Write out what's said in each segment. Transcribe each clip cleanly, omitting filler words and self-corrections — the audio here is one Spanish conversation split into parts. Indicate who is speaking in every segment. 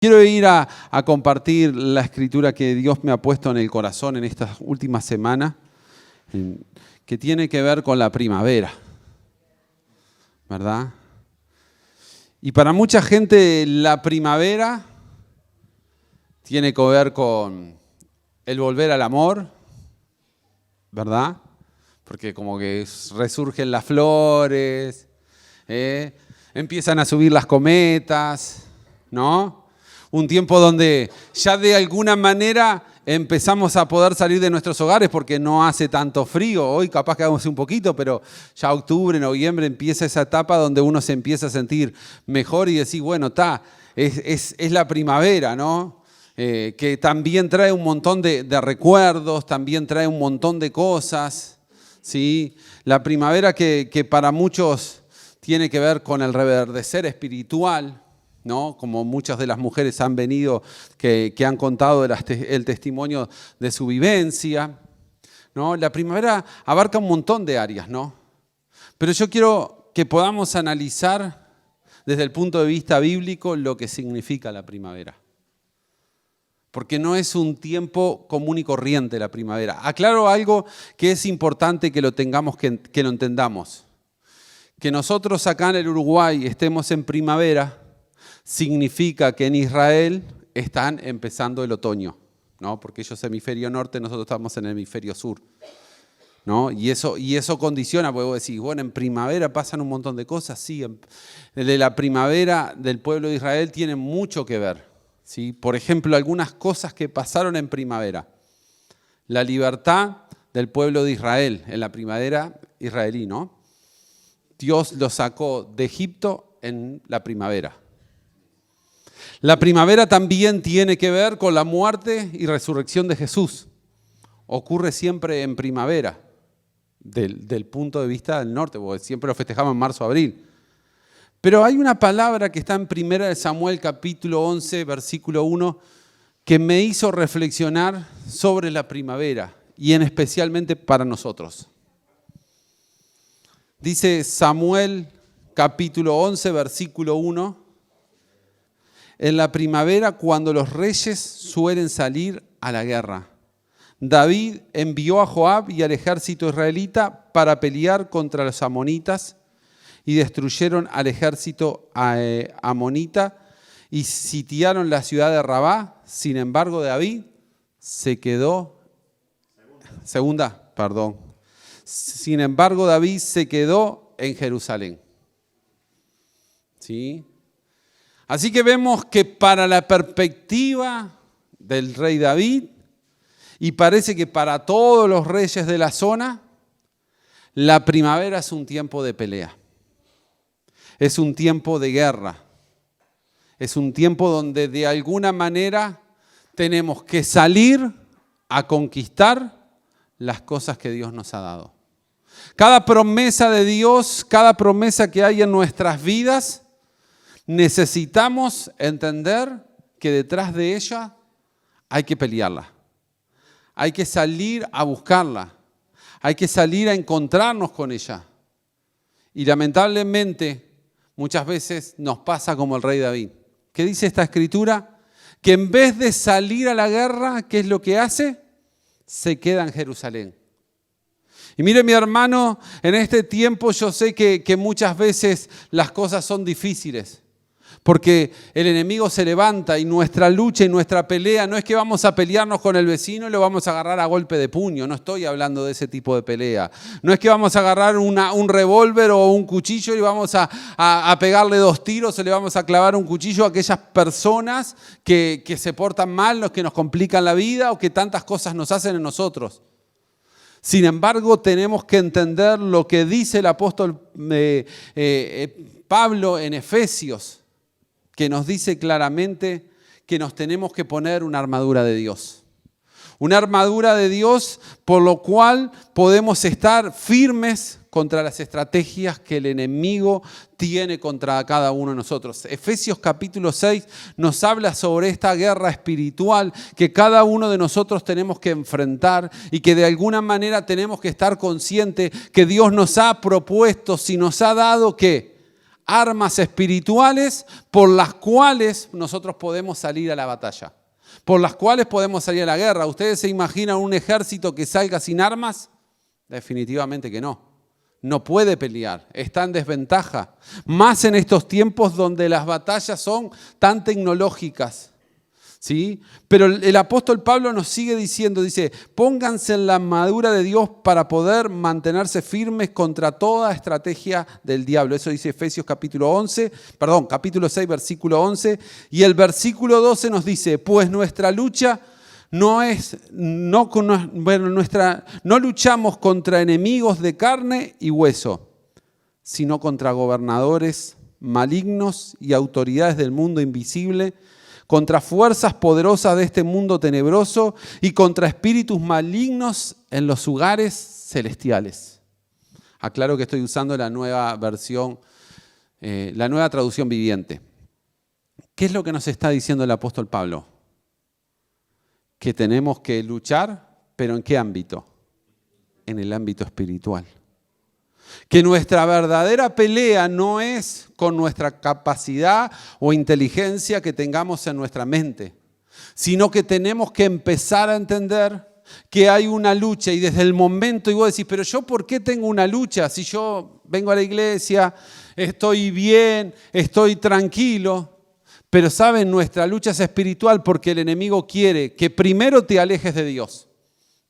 Speaker 1: Quiero ir a compartir la escritura que Dios me ha puesto en el corazón en estas últimas semanas, que tiene que ver con la primavera, ¿verdad? Y para mucha gente la primavera tiene que ver con el volver al amor, ¿verdad? Porque como que resurgen las flores, empiezan a subir las cometas, ¿no? Un tiempo donde ya de alguna manera empezamos a poder salir de nuestros hogares porque no hace tanto frío. Hoy capaz que hagamos un poquito, pero ya octubre, noviembre empieza esa etapa donde uno se empieza a sentir mejor y decir, bueno, es la primavera, ¿no? Que también trae un montón de recuerdos, también trae un montón de cosas, ¿sí? La primavera que para muchos tiene que ver con el reverdecer espiritual, ¿no? Como muchas de las mujeres han venido, que han contado el testimonio de su vivencia, ¿no? La primavera abarca un montón de áreas, ¿no? Pero yo quiero que podamos analizar desde el punto de vista bíblico lo que significa la primavera. Porque no es un tiempo común y corriente la primavera. Aclaro algo que es importante que lo tengamos, que lo entendamos. Que nosotros acá en el Uruguay estemos en primavera significa que en Israel están empezando el otoño, ¿no? Porque ellos hemisferio norte, nosotros estamos en el hemisferio sur, ¿no? Y eso condiciona, porque vos decís, bueno, en primavera pasan un montón de cosas, sí, de la primavera del pueblo de Israel tiene mucho que ver, ¿sí? Por ejemplo, algunas cosas que pasaron en primavera. La libertad del pueblo de Israel en la primavera israelí, ¿no? Dios lo sacó de Egipto en la primavera. La primavera también tiene que ver con la muerte y resurrección de Jesús. Ocurre siempre en primavera, del punto de vista del norte, porque siempre lo festejamos en marzo, abril. Pero hay una palabra que está en 1 Samuel capítulo 11, versículo 1, que me hizo reflexionar sobre la primavera y en especialmente para nosotros. Dice Samuel capítulo 11, versículo 1, en la primavera, cuando los reyes suelen salir a la guerra, David envió a Joab y al ejército israelita para pelear contra los amonitas y destruyeron al ejército amonita y sitiaron la ciudad de Rabá. Sin embargo, David se quedó... Sin embargo, David se quedó en Jerusalén. ¿Sí? Así que vemos que para la perspectiva del rey David, y parece que para todos los reyes de la zona, la primavera es un tiempo de pelea. Es un tiempo de guerra. Es un tiempo donde de alguna manera tenemos que salir a conquistar las cosas que Dios nos ha dado. Cada promesa de Dios, cada promesa que hay en nuestras vidas, necesitamos entender que detrás de ella hay que pelearla. Hay que salir a buscarla. Hay que salir a encontrarnos con ella. Y lamentablemente muchas veces nos pasa como el rey David. ¿Qué dice esta escritura? Que en vez de salir a la guerra, ¿qué es lo que hace? Se queda en Jerusalén. Y mire, mi hermano, en este tiempo yo sé que muchas veces las cosas son difíciles. Porque el enemigo se levanta y nuestra lucha y nuestra pelea no es que vamos a pelearnos con el vecino y lo vamos a agarrar a golpe de puño. No estoy hablando de ese tipo de pelea. No es que vamos a agarrar un revólver o un cuchillo y vamos a pegarle 2 tiros o le vamos a clavar un cuchillo a aquellas personas que se portan mal, los que nos complican la vida o que tantas cosas nos hacen en nosotros. Sin embargo, tenemos que entender lo que dice el apóstol Pablo en Efesios, que nos dice claramente que nos tenemos que poner una armadura de Dios. Una armadura de Dios por lo cual podemos estar firmes contra las estrategias que el enemigo tiene contra cada uno de nosotros. Efesios capítulo 6 nos habla sobre esta guerra espiritual que cada uno de nosotros tenemos que enfrentar y que de alguna manera tenemos que estar conscientes que Dios nos ha propuesto, si nos ha dado ¿qué? armas espirituales por las cuales nosotros podemos salir a la batalla, por las cuales podemos salir a la guerra. ¿Ustedes se imaginan un ejército que salga sin armas? Definitivamente que no. No puede pelear, está en desventaja. Más en estos tiempos donde las batallas son tan tecnológicas. ¿Sí? Pero el apóstol Pablo nos sigue diciendo, dice, pónganse en la armadura de Dios para poder mantenerse firmes contra toda estrategia del diablo. Eso dice Efesios capítulo 6, versículo 11. Y el versículo 12 nos dice, pues nuestra lucha no luchamos contra enemigos de carne y hueso, sino contra gobernadores malignos y autoridades del mundo invisible, contra fuerzas poderosas de este mundo tenebroso y contra espíritus malignos en los lugares celestiales. Aclaro que estoy usando la nueva versión, la nueva traducción viviente. ¿Qué es lo que nos está diciendo el apóstol Pablo? Que tenemos que luchar, ¿pero en qué ámbito? En el ámbito espiritual. Que nuestra verdadera pelea no es con nuestra capacidad o inteligencia que tengamos en nuestra mente, sino que tenemos que empezar a entender que hay una lucha y desde el momento, y vos decís, pero yo ¿por qué tengo una lucha? Si yo vengo a la iglesia, estoy bien, estoy tranquilo. Pero saben, nuestra lucha es espiritual porque el enemigo quiere que primero te alejes de Dios.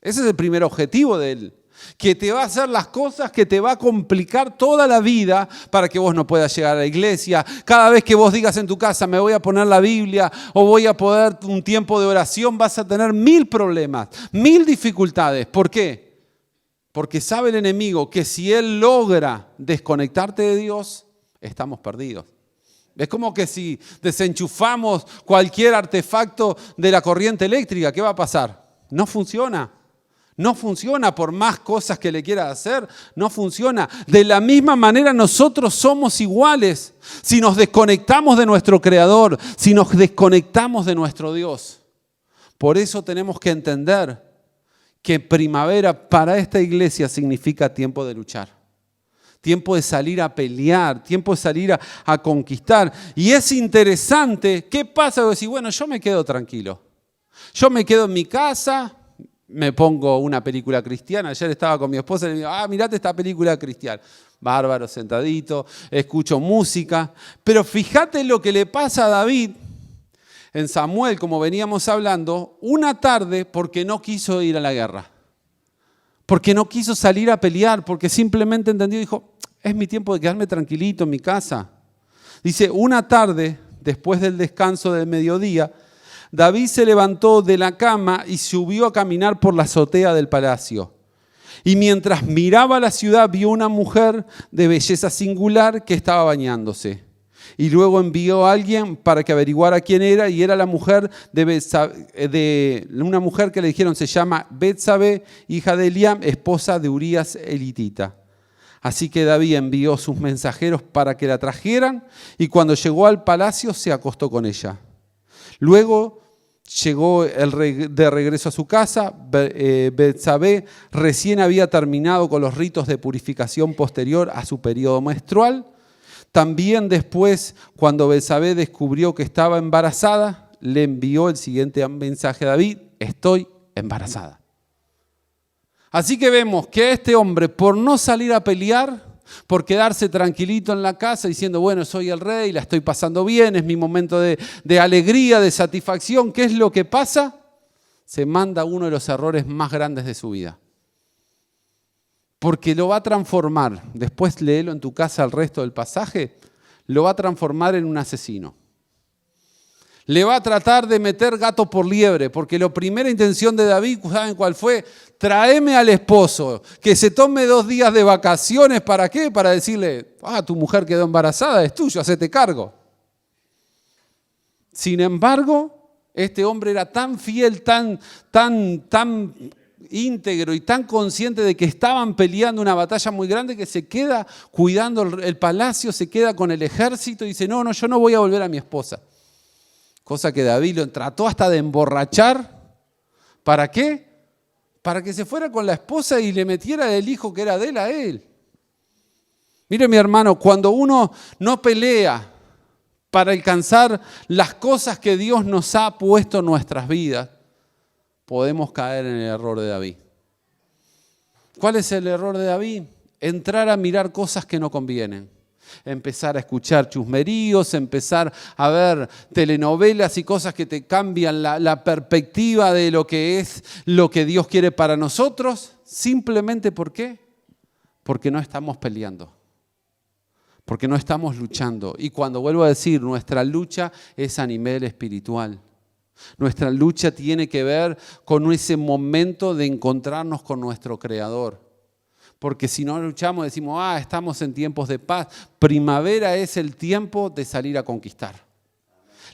Speaker 1: Ese es el primer objetivo de él. Que te va a hacer las cosas, que te va a complicar toda la vida para que vos no puedas llegar a la iglesia. Cada vez que vos digas en tu casa, me voy a poner la Biblia o voy a poder un tiempo de oración, vas a tener 1000 problemas, 1000 dificultades. ¿Por qué? Porque sabe el enemigo que si él logra desconectarte de Dios, estamos perdidos. Es como que si desenchufamos cualquier artefacto de la corriente eléctrica, ¿qué va a pasar? No funciona. No funciona por más cosas que le quieras hacer, no funciona. De la misma manera nosotros somos iguales. Si nos desconectamos de nuestro Creador, si nos desconectamos de nuestro Dios. Por eso tenemos que entender que primavera para esta iglesia significa tiempo de luchar. Tiempo de salir a pelear, tiempo de salir a conquistar. Y es interesante, ¿qué pasa? Decir, bueno, yo me quedo tranquilo. Yo me quedo en mi casa. Me pongo una película cristiana. Ayer estaba con mi esposa y le digo, mirate esta película cristiana. Bárbaro, sentadito, escucho música. Pero fíjate lo que le pasa a David en Samuel, como veníamos hablando, una tarde porque no quiso ir a la guerra. Porque no quiso salir a pelear, porque simplemente entendió y dijo, es mi tiempo de quedarme tranquilito en mi casa. Dice, una tarde, después del descanso del mediodía, David se levantó de la cama y subió a caminar por la azotea del palacio. Y mientras miraba la ciudad, vio una mujer de belleza singular que estaba bañándose. Y luego envió a alguien para que averiguara quién era, y era la mujer de una mujer que le dijeron se llama Betsabé, hija de Eliam, esposa de Urías elitita. Así que David envió sus mensajeros para que la trajeran, y cuando llegó al palacio se acostó con ella. Luego llegó de regreso a su casa. Betsabé recién había terminado con los ritos de purificación posterior a su periodo menstrual. También después, cuando Betsabé descubrió que estaba embarazada, le envió el siguiente mensaje a David: estoy embarazada. Así que vemos que este hombre, por no salir a pelear, por quedarse tranquilito en la casa diciendo, bueno, soy el rey, la estoy pasando bien, es mi momento de alegría, de satisfacción, ¿qué es lo que pasa? Se manda uno de los errores más grandes de su vida. Porque lo va a transformar, después léelo en tu casa el resto del pasaje, lo va a transformar en un asesino. Le va a tratar de meter gato por liebre, porque la primera intención de David, ¿saben cuál fue? Tráeme al esposo, que se tome 2 días de vacaciones, ¿para qué? Para decirle, tu mujer quedó embarazada, es tuyo, hacete cargo. Sin embargo, este hombre era tan fiel, tan íntegro y tan consciente de que estaban peleando una batalla muy grande, que se queda cuidando el palacio, se queda con el ejército y dice, no, yo no voy a volver a mi esposa. Cosa que David lo trató hasta de emborrachar. ¿Para qué? Para que se fuera con la esposa y le metiera el hijo que era de él a él. Mire, mi hermano, cuando uno no pelea para alcanzar las cosas que Dios nos ha puesto en nuestras vidas, podemos caer en el error de David. ¿Cuál es el error de David? Entrar a mirar cosas que no convienen. Empezar a escuchar chusmeríos, empezar a ver telenovelas y cosas que te cambian la perspectiva de lo que es lo que Dios quiere para nosotros. Simplemente ¿por qué? Porque no estamos peleando. Porque no estamos luchando. Y cuando vuelvo a decir, nuestra lucha es a nivel espiritual. Nuestra lucha tiene que ver con ese momento de encontrarnos con nuestro Creador. Porque si no luchamos, decimos, estamos en tiempos de paz. Primavera es el tiempo de salir a conquistar.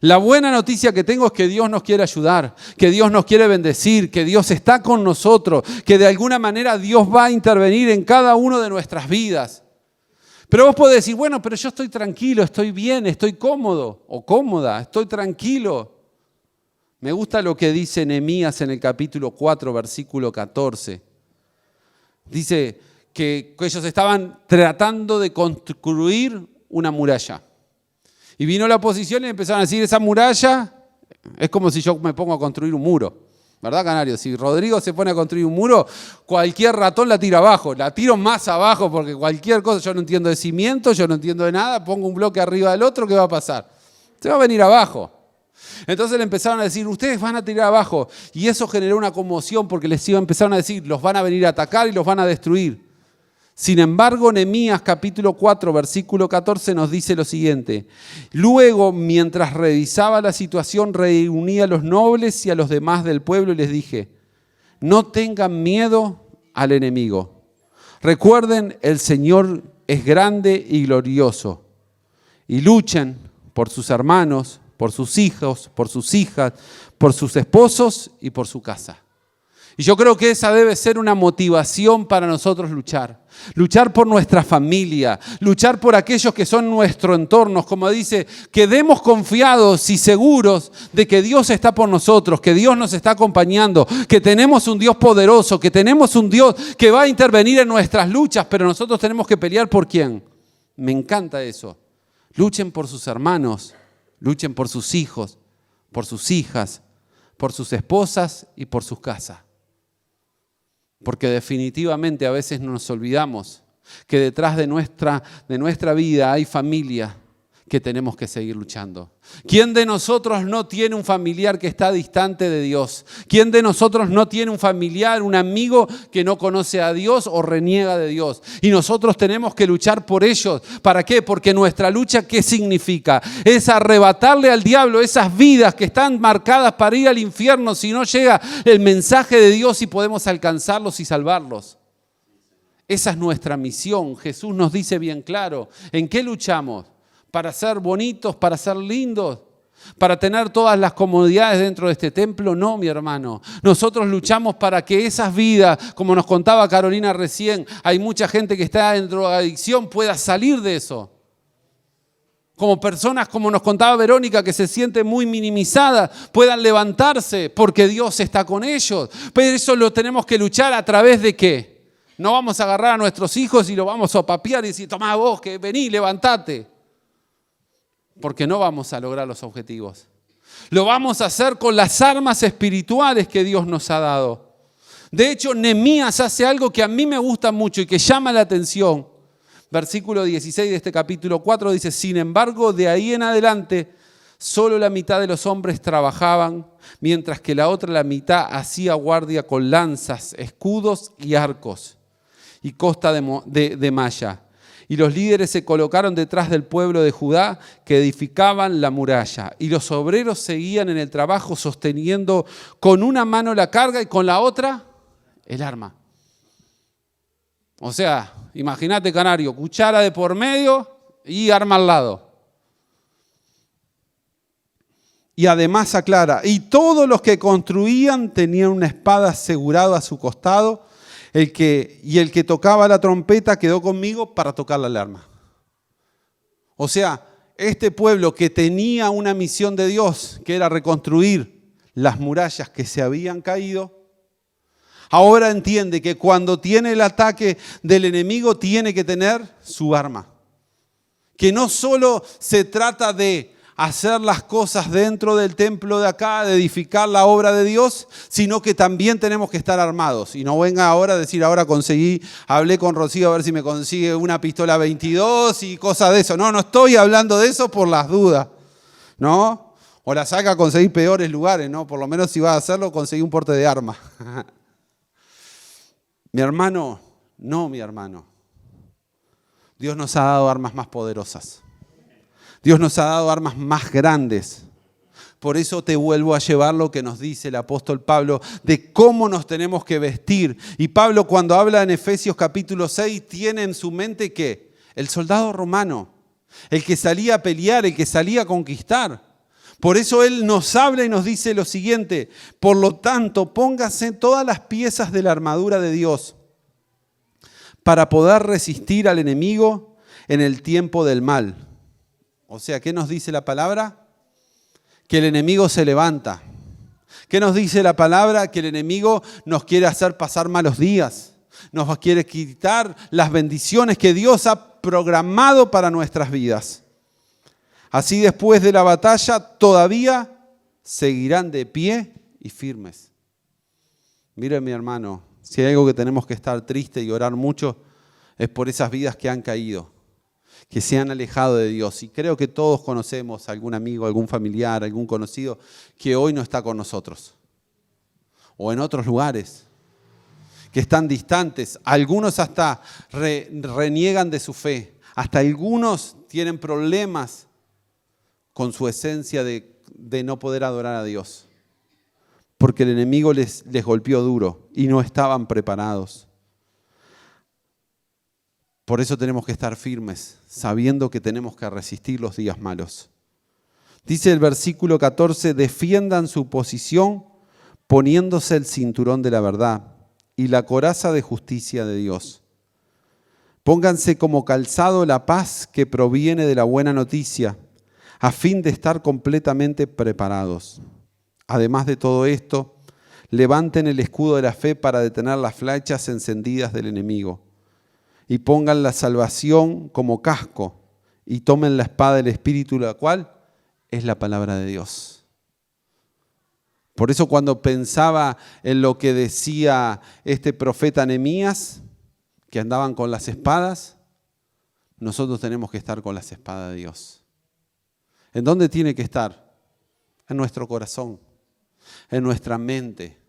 Speaker 1: La buena noticia que tengo es que Dios nos quiere ayudar, que Dios nos quiere bendecir, que Dios está con nosotros, que de alguna manera Dios va a intervenir en cada una de nuestras vidas. Pero vos podés decir, bueno, pero yo estoy tranquilo, estoy bien, estoy cómodo o cómoda, estoy tranquilo. Me gusta lo que dice Nehemías en el capítulo 4, versículo 14. Dice que ellos estaban tratando de construir una muralla. Y vino la oposición y empezaron a decir, esa muralla es como si yo me pongo a construir un muro. ¿Verdad, Canario? Si Rodrigo se pone a construir un muro, cualquier ratón la tira abajo. La tiro más abajo porque cualquier cosa, yo no entiendo de cimiento, yo no entiendo de nada, pongo un bloque arriba del otro, ¿qué va a pasar? Se va a venir abajo. Entonces le empezaron a decir, ustedes van a tirar abajo. Y eso generó una conmoción porque empezaron a decir, los van a venir a atacar y los van a destruir. Sin embargo, Nehemías capítulo 4, versículo 14 nos dice lo siguiente. Luego, mientras revisaba la situación, reuní a los nobles y a los demás del pueblo y les dije, no tengan miedo al enemigo. Recuerden, el Señor es grande y glorioso. Y luchen por sus hermanos, por sus hijos, por sus hijas, por sus esposos y por su casa. Y yo creo que esa debe ser una motivación para nosotros luchar. Luchar por nuestra familia, luchar por aquellos que son nuestro entorno. Como dice, quedemos confiados y seguros de que Dios está por nosotros, que Dios nos está acompañando, que tenemos un Dios poderoso, que tenemos un Dios que va a intervenir en nuestras luchas, pero nosotros tenemos que pelear por ¿quién? Me encanta eso. Luchen por sus hermanos, luchen por sus hijos, por sus hijas, por sus esposas y por sus casas. Porque definitivamente a veces nos olvidamos que detrás de nuestra vida hay familia que tenemos que seguir luchando. ¿Quién de nosotros no tiene un familiar que está distante de Dios? ¿Quién de nosotros no tiene un familiar, un amigo que no conoce a Dios o reniega de Dios? Y nosotros tenemos que luchar por ellos. ¿Para qué? Porque nuestra lucha, ¿qué significa? Es arrebatarle al diablo esas vidas que están marcadas para ir al infierno si no llega el mensaje de Dios y podemos alcanzarlos y salvarlos. Esa es nuestra misión. Jesús nos dice bien claro, ¿en qué luchamos? ¿Para ser bonitos, para ser lindos, para tener todas las comodidades dentro de este templo? No, mi hermano. Nosotros luchamos para que esas vidas, como nos contaba Carolina recién, hay mucha gente que está en drogadicción, pueda salir de eso. Como personas, como nos contaba Verónica, que se siente muy minimizada, puedan levantarse porque Dios está con ellos. Pero eso lo tenemos que luchar a través de ¿qué? No vamos a agarrar a nuestros hijos y lo vamos a papear y decir, tomá vos, que vení, levantate. Porque no vamos a lograr los objetivos. Lo vamos a hacer con las armas espirituales que Dios nos ha dado. De hecho, Nehemías hace algo que a mí me gusta mucho y que llama la atención. Versículo 16 de este capítulo 4 dice, sin embargo, de ahí en adelante, solo la mitad de los hombres trabajaban, mientras que la otra mitad hacía guardia con lanzas, escudos y arcos y costa de malla. Y los líderes se colocaron detrás del pueblo de Judá que edificaban la muralla. Y los obreros seguían en el trabajo sosteniendo con una mano la carga y con la otra el arma. O sea, imagínate, Canario, cuchara de por medio y arma al lado. Y además aclara, y todos los que construían tenían una espada asegurada a su costado. El que tocaba la trompeta quedó conmigo para tocar la alarma. O sea, este pueblo que tenía una misión de Dios, que era reconstruir las murallas que se habían caído, Ahora entiende que cuando tiene el ataque del enemigo tiene que tener su arma. Que no solo se trata de hacer las cosas dentro del templo de acá, de edificar la obra de Dios, sino que también tenemos que estar armados. Y no venga ahora a decir, ahora hablé con Rocío a ver si me consigue una pistola 22 y cosas de eso. No estoy hablando de eso por las dudas, ¿no? O la saca a conseguir peores lugares, ¿no? Por lo menos si vas a hacerlo, conseguí un porte de arma. Mi hermano, no mi hermano. Dios nos ha dado armas más poderosas. Dios nos ha dado armas más grandes. Por eso te vuelvo a llevar lo que nos dice el apóstol Pablo de cómo nos tenemos que vestir. Y Pablo, cuando habla en Efesios capítulo 6, tiene en su mente que el soldado romano, el que salía a pelear, el que salía a conquistar. Por eso él nos habla y nos dice lo siguiente: por lo tanto, póngase todas las piezas de la armadura de Dios para poder resistir al enemigo en el tiempo del mal. O sea, ¿qué nos dice la palabra? Que el enemigo se levanta. ¿Qué nos dice la palabra? Que el enemigo nos quiere hacer pasar malos días. Nos quiere quitar las bendiciones que Dios ha programado para nuestras vidas. Así, después de la batalla, todavía seguirán de pie y firmes. Mire, mi hermano, si hay algo que tenemos que estar triste y orar mucho, es por esas vidas que han caído, que se han alejado de Dios. Y creo que todos conocemos a algún amigo, algún familiar, algún conocido que hoy no está con nosotros. O en otros lugares, que están distantes. Algunos hasta reniegan de su fe. Hasta algunos tienen problemas con su esencia de no poder adorar a Dios. Porque el enemigo les golpeó duro y no estaban preparados. Por eso tenemos que estar firmes, sabiendo que tenemos que resistir los días malos. Dice el versículo 14, defiendan su posición poniéndose el cinturón de la verdad y la coraza de justicia de Dios. Pónganse como calzado la paz que proviene de la buena noticia, a fin de estar completamente preparados. Además de todo esto, levanten el escudo de la fe para detener las flechas encendidas del enemigo. Y pongan la salvación como casco y tomen la espada del Espíritu, la cual es la palabra de Dios. Por eso cuando pensaba en lo que decía este profeta Nehemías, que andaban con las espadas, nosotros tenemos que estar con las espadas de Dios. ¿En dónde tiene que estar? En nuestro corazón, en nuestra mente.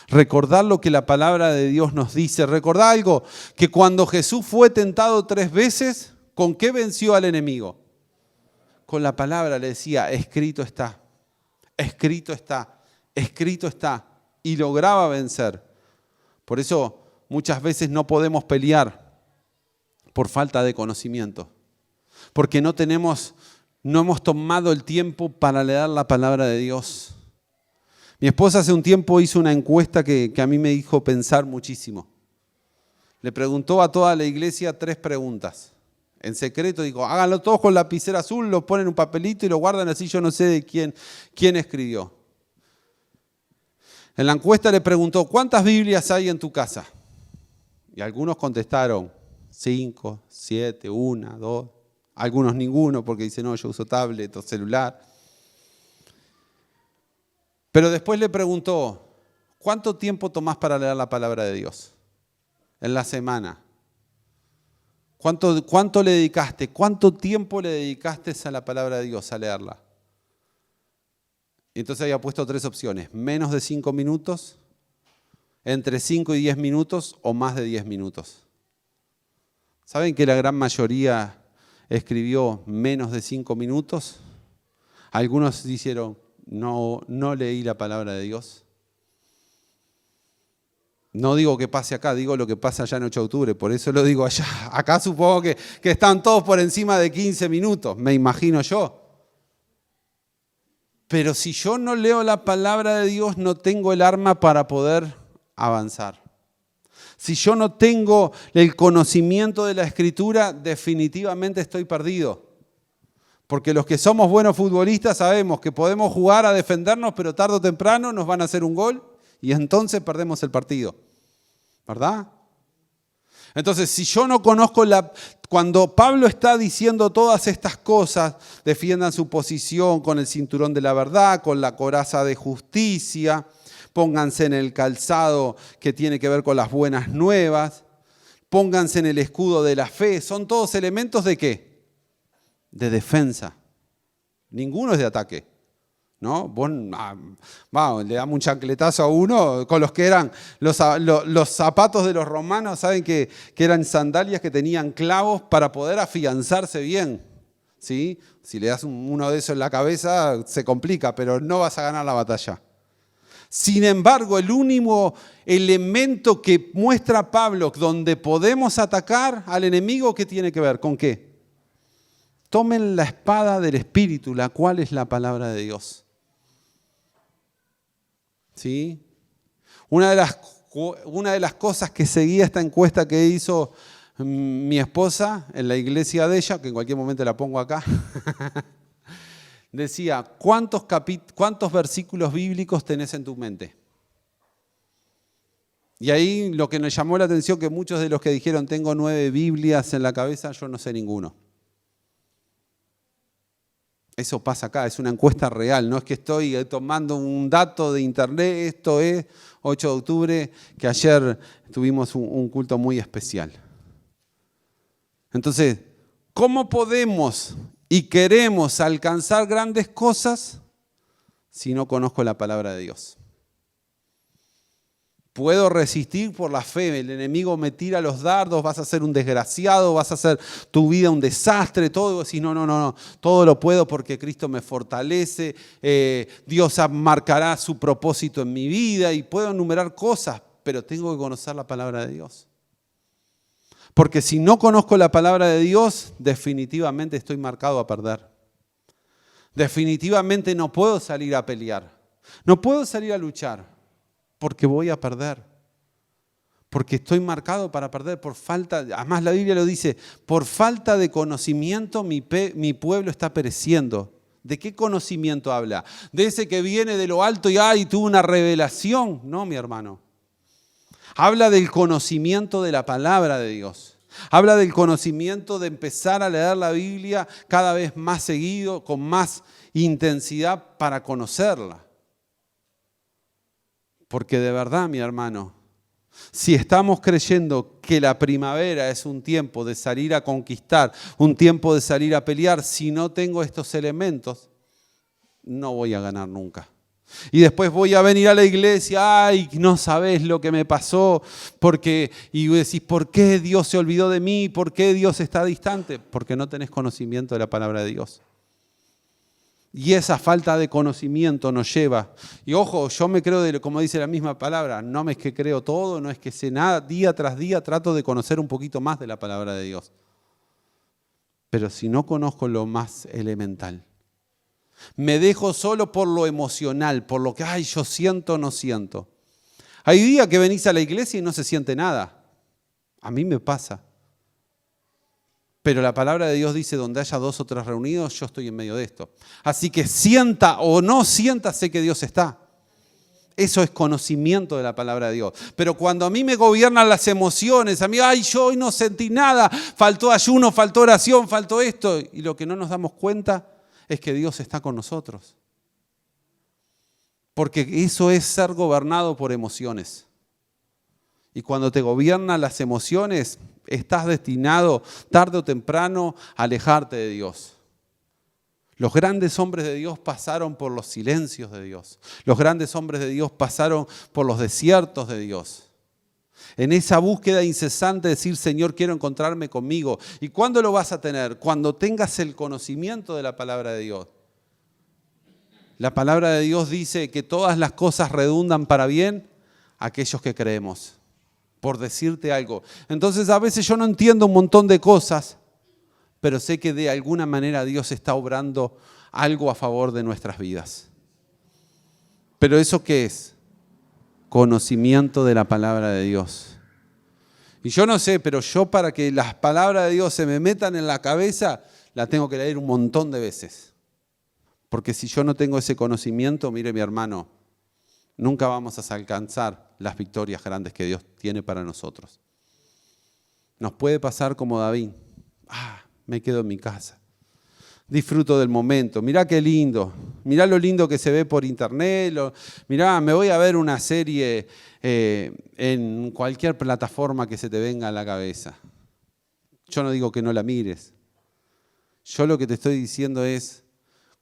Speaker 1: Recordar lo que la palabra de Dios nos dice. Recordar algo, que cuando Jesús fue tentado 3 veces, ¿con qué venció al enemigo? Con la palabra. Le decía, escrito está, escrito está, escrito está. Y lograba vencer. Por eso muchas veces no podemos pelear por falta de conocimiento. Porque no hemos tomado el tiempo para leer la palabra de Dios. Mi esposa hace un tiempo hizo una encuesta que a mí me hizo pensar muchísimo. Le preguntó a toda la iglesia 3 preguntas. En secreto dijo, háganlo todos con lapicera azul, lo ponen en un papelito y lo guardan así, yo no sé de quién escribió. En la encuesta le preguntó, ¿cuántas Biblias hay en tu casa? Y algunos contestaron, 5, 7, 1, 2. Algunos ninguno, porque dicen, no, yo uso tablet o celular. Pero después le preguntó, ¿cuánto tiempo tomás para leer la palabra de Dios en la semana? ¿Cuánto le dedicaste? ¿Cuánto tiempo le dedicaste a la palabra de Dios, a leerla? Y entonces había puesto 3 opciones, menos de 5 minutos, entre 5 y 10 minutos o más de 10 minutos. ¿Saben que la gran mayoría escribió menos de 5 minutos? Algunos dijeron, no leí la palabra de Dios. No digo que pase acá, digo lo que pasa allá en 8 de octubre, por eso lo digo allá. Acá supongo que están todos por encima de 15 minutos, me imagino yo. Pero si yo no leo la palabra de Dios, no tengo el arma para poder avanzar. Si yo no tengo el conocimiento de la Escritura, definitivamente estoy perdido. Porque los que somos buenos futbolistas sabemos que podemos jugar a defendernos, pero tarde o temprano nos van a hacer un gol y entonces perdemos el partido. ¿verdad? Entonces, si yo no conozco cuando Pablo está diciendo todas estas cosas, defiendan su posición con el cinturón de la verdad, con la coraza de justicia, pónganse en el calzado que tiene que ver con las buenas nuevas, pónganse en el escudo de la fe. ¿Son todos elementos de qué? De defensa. Ninguno es de ataque, ¿no? Vos le damos un chancletazo a uno con los que eran los zapatos de los romanos, saben que eran sandalias que tenían clavos para poder afianzarse bien, ¿sí? Si le das uno de esos en la cabeza se complica, pero no vas a ganar la batalla. Sin embargo, el único elemento que muestra Pablo donde podemos atacar al enemigo, ¿qué tiene que ver? ¿Con qué? Tomen la espada del Espíritu, la cual es la palabra de Dios. ¿Sí? Una de las cosas que seguía esta encuesta que hizo mi esposa en la iglesia de ella, que en cualquier momento la pongo acá, decía, ¿cuántos versículos bíblicos tenés en tu mente? Y ahí lo que nos llamó la atención, que muchos de los que dijeron, tengo 9 Biblias en la cabeza, yo no sé ninguno. Eso pasa acá, es una encuesta real, no es que estoy tomando un dato de internet, esto es 8 de octubre, que ayer tuvimos un culto muy especial. Entonces, ¿cómo podemos y queremos alcanzar grandes cosas si no conozco la palabra de Dios? Puedo resistir por la fe, el enemigo me tira los dardos, vas a ser un desgraciado, vas a hacer tu vida un desastre, todo. Y no, todo lo puedo porque Cristo me fortalece, Dios marcará su propósito en mi vida y puedo enumerar cosas, pero tengo que conocer la palabra de Dios. Porque si no conozco la palabra de Dios, definitivamente estoy marcado a perder. Definitivamente no puedo salir a pelear, no puedo salir a luchar. Porque voy a perder, porque estoy marcado para perder por falta, además la Biblia lo dice, por falta de conocimiento mi pueblo está pereciendo. ¿De qué conocimiento habla? ¿De ese que viene de lo alto y tuvo una revelación? No, mi hermano. Habla del conocimiento de la palabra de Dios. Habla del conocimiento de empezar a leer la Biblia cada vez más seguido, con más intensidad para conocerla. Porque de verdad, mi hermano, si estamos creyendo que la primavera es un tiempo de salir a conquistar, un tiempo de salir a pelear, si no tengo estos elementos, no voy a ganar nunca. Y después voy a venir a la iglesia, ay, no sabés lo que me pasó, y decís, ¿por qué Dios se olvidó de mí? ¿Por qué Dios está distante? Porque no tenés conocimiento de la palabra de Dios. Y esa falta de conocimiento nos lleva. Y ojo, yo me creo, como dice la misma palabra, no es que creo todo, no es que sé nada. Día tras día trato de conocer un poquito más de la palabra de Dios. Pero si no conozco lo más elemental, me dejo solo por lo emocional, por lo que, yo siento, no siento. Hay días que venís a la iglesia y no se siente nada. A mí me pasa. Pero la palabra de Dios dice, donde haya 2 o 3 reunidos, yo estoy en medio de esto. Así que sienta o no sienta, sé que Dios está. Eso es conocimiento de la palabra de Dios. Pero cuando a mí me gobiernan las emociones, a mí, yo hoy no sentí nada, faltó ayuno, faltó oración, faltó esto. Y lo que no nos damos cuenta es que Dios está con nosotros. Porque eso es ser gobernado por emociones. Y cuando te gobiernan las emociones, estás destinado tarde o temprano a alejarte de Dios. Los grandes hombres de Dios pasaron por los silencios de Dios. Los grandes hombres de Dios pasaron por los desiertos de Dios. En esa búsqueda incesante de decir, Señor, quiero encontrarme conmigo. ¿Y cuándo lo vas a tener? Cuando tengas el conocimiento de la palabra de Dios. La palabra de Dios dice que todas las cosas redundan para bien a aquellos que creemos. Por decirte algo. Entonces a veces yo no entiendo un montón de cosas, pero sé que de alguna manera Dios está obrando algo a favor de nuestras vidas. ¿Pero eso qué es? Conocimiento de la palabra de Dios. Y yo no sé, pero yo para que las palabras de Dios se me metan en la cabeza, la tengo que leer un montón de veces. Porque si yo no tengo ese conocimiento, mire mi hermano, nunca vamos a alcanzar las victorias grandes que Dios tiene para nosotros. Nos puede pasar como David. Me quedo en mi casa. Disfruto del momento. Mirá qué lindo. Mirá lo lindo que se ve por internet. Mirá, me voy a ver una serie en cualquier plataforma que se te venga a la cabeza. Yo no digo que no la mires. Yo lo que te estoy diciendo es,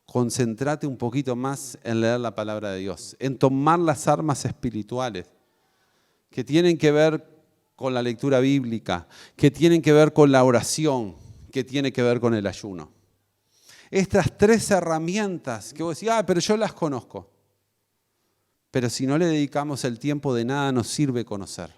Speaker 1: concéntrate un poquito más en leer la palabra de Dios, en tomar las armas espirituales que tienen que ver con la lectura bíblica, que tienen que ver con la oración, que tiene que ver con el ayuno. Estas 3 herramientas que vos decís, pero yo las conozco. Pero si no le dedicamos el tiempo, de nada nos sirve conocer.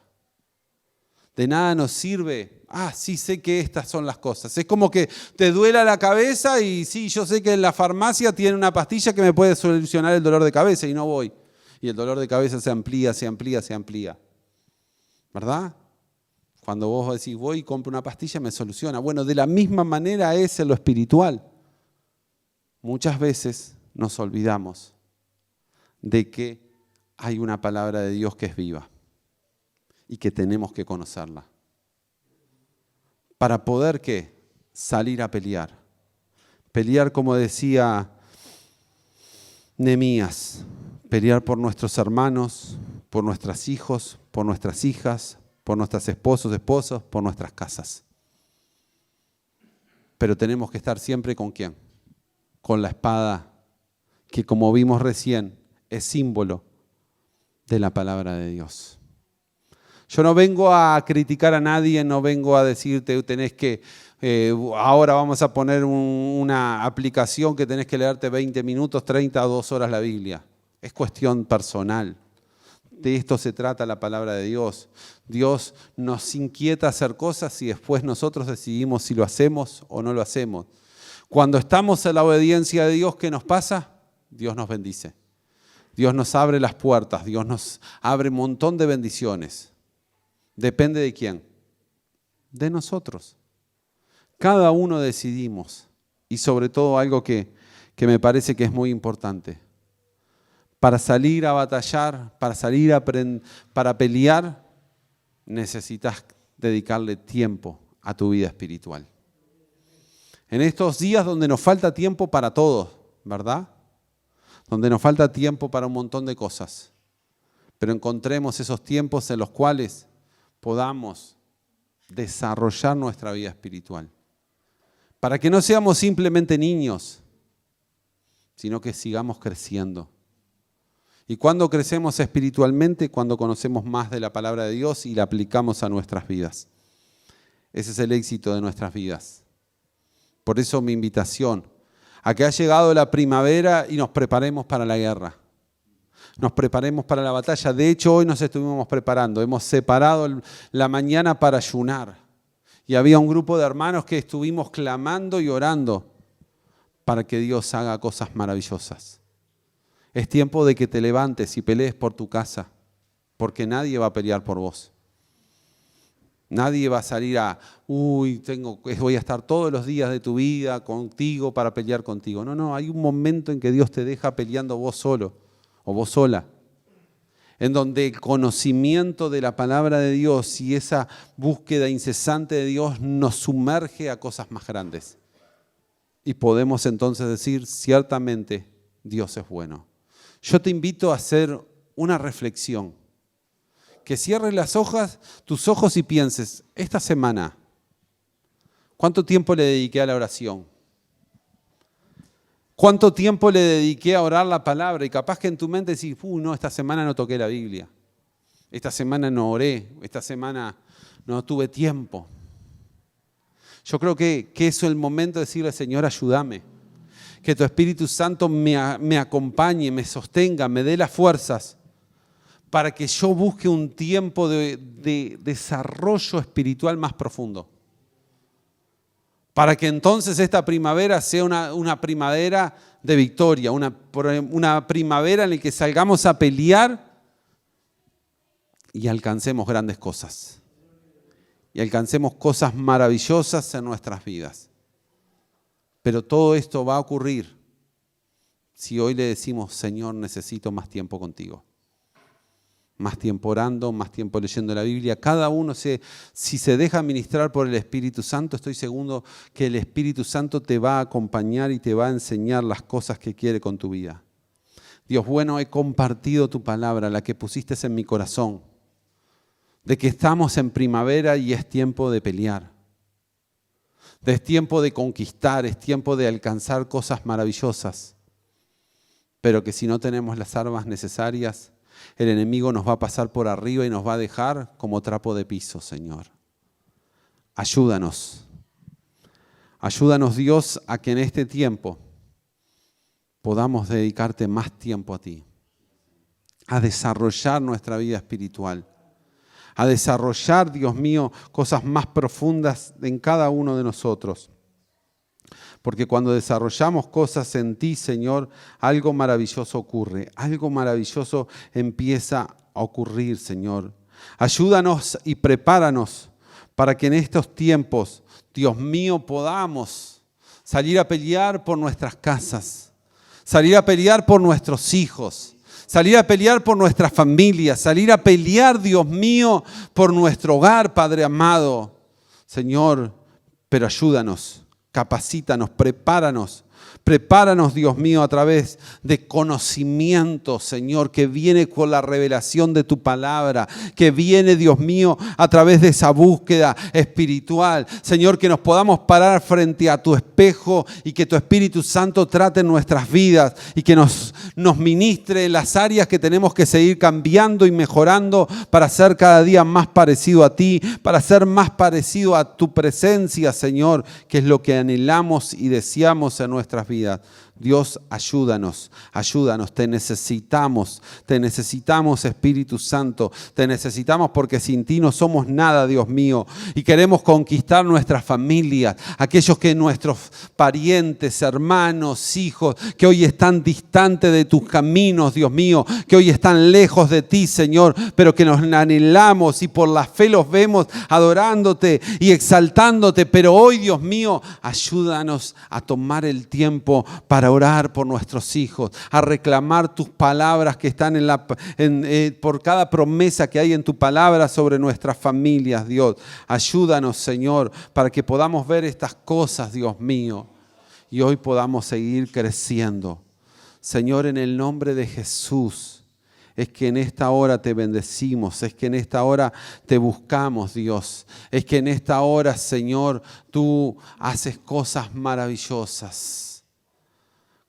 Speaker 1: De nada nos sirve, sí sé que estas son las cosas. Es como que te duela la cabeza y sí, yo sé que en la farmacia tiene una pastilla que me puede solucionar el dolor de cabeza y no voy. Y el dolor de cabeza se amplía, se amplía, se amplía. ¿Verdad? Cuando vos decís, voy y compro una pastilla, me soluciona. Bueno, de la misma manera es en lo espiritual. Muchas veces nos olvidamos de que hay una palabra de Dios que es viva y que tenemos que conocerla. Para poder, ¿qué? Salir a pelear. Pelear, como decía Nehemías, pelear por nuestros hermanos, por nuestros hijos, por nuestras hijas, por nuestros esposos, por nuestras casas. Pero tenemos que estar siempre ¿con quién? Con la espada, que como vimos recién, es símbolo de la palabra de Dios. Yo no vengo a criticar a nadie, no vengo a decirte, tenés que, ahora vamos a poner una aplicación que tenés que leerte 20 minutos, 30 o 2 horas la Biblia. Es cuestión personal. De esto se trata la palabra de Dios. Dios nos inquieta a hacer cosas y después nosotros decidimos si lo hacemos o no lo hacemos. Cuando estamos en la obediencia de Dios, ¿qué nos pasa? Dios nos bendice. Dios nos abre las puertas, Dios nos abre un montón de bendiciones. ¿Depende de quién? De nosotros. Cada uno decidimos. Y sobre todo algo que me parece que es muy importante. Para salir a batallar, para pelear, necesitas dedicarle tiempo a tu vida espiritual. En estos días donde nos falta tiempo para todo, ¿verdad? Donde nos falta tiempo para un montón de cosas. Pero encontremos esos tiempos en los cuales podamos desarrollar nuestra vida espiritual. Para que no seamos simplemente niños, sino que sigamos creciendo. ¿Y cuándo crecemos espiritualmente? Cuando conocemos más de la palabra de Dios y la aplicamos a nuestras vidas. Ese es el éxito de nuestras vidas. Por eso mi invitación, a que ha llegado la primavera y nos preparemos para la guerra. Nos preparemos para la batalla. De hecho, hoy nos estuvimos preparando. Hemos separado la mañana para ayunar. Y había un grupo de hermanos que estuvimos clamando y orando para que Dios haga cosas maravillosas. Es tiempo de que te levantes y pelees por tu casa, porque nadie va a pelear por vos. Nadie va a salir voy a estar todos los días de tu vida contigo para pelear contigo. No, hay un momento en que Dios te deja peleando vos solo o vos sola, en donde el conocimiento de la palabra de Dios y esa búsqueda incesante de Dios nos sumerge a cosas más grandes. Y podemos entonces decir, ciertamente Dios es bueno. Yo te invito a hacer una reflexión. Que cierres tus ojos y pienses, esta semana, ¿cuánto tiempo le dediqué a la oración? ¿Cuánto tiempo le dediqué a orar la palabra? Y capaz que en tu mente decís, no, esta semana no toqué la Biblia. Esta semana no oré. Esta semana no tuve tiempo. Yo creo que eso es el momento de decirle, Señor, ayúdame. Que tu Espíritu Santo me acompañe, me sostenga, me dé las fuerzas para que yo busque un tiempo de desarrollo espiritual más profundo. Para que entonces esta primavera sea una primavera de victoria, una primavera en la que salgamos a pelear y alcancemos grandes cosas. Y alcancemos cosas maravillosas en nuestras vidas. Pero todo esto va a ocurrir si hoy le decimos, Señor, necesito más tiempo contigo. más tiempo orando, más tiempo leyendo la Biblia. Cada uno, si se deja ministrar por el Espíritu Santo, estoy seguro que el Espíritu Santo te va a acompañar y te va a enseñar las cosas que quiere con tu vida. Dios bueno, he compartido tu palabra, la que pusiste en mi corazón, de que estamos en primavera y es tiempo de pelear. Es tiempo de conquistar, es tiempo de alcanzar cosas maravillosas. Pero que si no tenemos las armas necesarias, el enemigo nos va a pasar por arriba y nos va a dejar como trapo de piso, Señor. Ayúdanos. Ayúdanos, Dios, a que en este tiempo podamos dedicarte más tiempo a ti, a desarrollar nuestra vida espiritual, a desarrollar, Dios mío, cosas más profundas en cada uno de nosotros. Porque cuando desarrollamos cosas en ti, Señor, algo maravilloso ocurre, algo maravilloso empieza a ocurrir, Señor. Ayúdanos y prepáranos para que en estos tiempos, Dios mío, podamos salir a pelear por nuestras casas, salir a pelear por nuestros hijos, salir a pelear por nuestras familias, salir a pelear, Dios mío, por nuestro hogar, Padre amado. Señor, pero ayúdanos. Capacítanos, prepáranos, Dios mío, a través de conocimiento, Señor, que viene con la revelación de tu palabra, que viene, Dios mío, a través de esa búsqueda espiritual. Señor, que nos podamos parar frente a tu espejo y que tu Espíritu Santo trate nuestras vidas y que nos ministre en las áreas que tenemos que seguir cambiando y mejorando para ser cada día más parecido a ti, para ser más parecido a tu presencia, Señor, que es lo que anhelamos y deseamos en nuestras vidas. Dios, ayúdanos, te necesitamos, Espíritu Santo, te necesitamos porque sin ti no somos nada, Dios mío, y queremos conquistar nuestras familias, aquellos que nuestros parientes, hermanos, hijos, que hoy están distantes de tus caminos, Dios mío, que hoy están lejos de ti, Señor, pero que nos anhelamos y por la fe los vemos adorándote y exaltándote, pero hoy, Dios mío, ayúdanos a tomar el tiempo para orar por nuestros hijos, a reclamar tus palabras que están por cada promesa que hay en tu palabra sobre nuestras familias, Dios. Ayúdanos, Señor, para que podamos ver estas cosas, Dios mío, y hoy podamos seguir creciendo. Señor, en el nombre de Jesús, es que en esta hora te bendecimos, es que en esta hora te buscamos, Dios. Es que en esta hora, Señor, tú haces cosas maravillosas.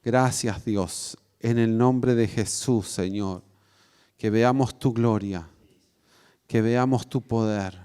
Speaker 1: Gracias, Dios, en el nombre de Jesús, Señor, que veamos tu gloria, que veamos tu poder,